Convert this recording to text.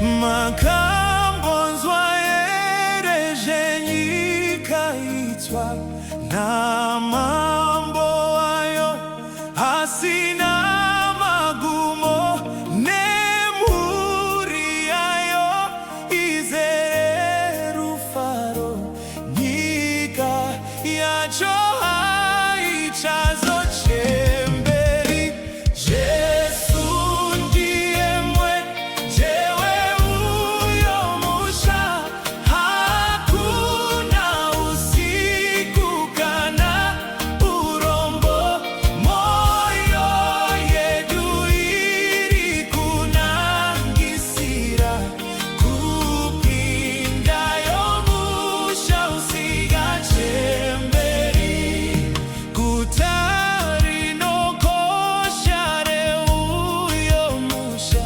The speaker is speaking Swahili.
makambonzwa yereje nyika itwa na mambo ayo hasina magumo nemuri ayo izere rufaro nyika yacho haichazo chemberi Jesu ndiye mwenyewe uyo musha hakuna usiku kana urombo moyo yedu iri kunangisira kupinda yo musha usiga chemberi kutari no koshare uyo musha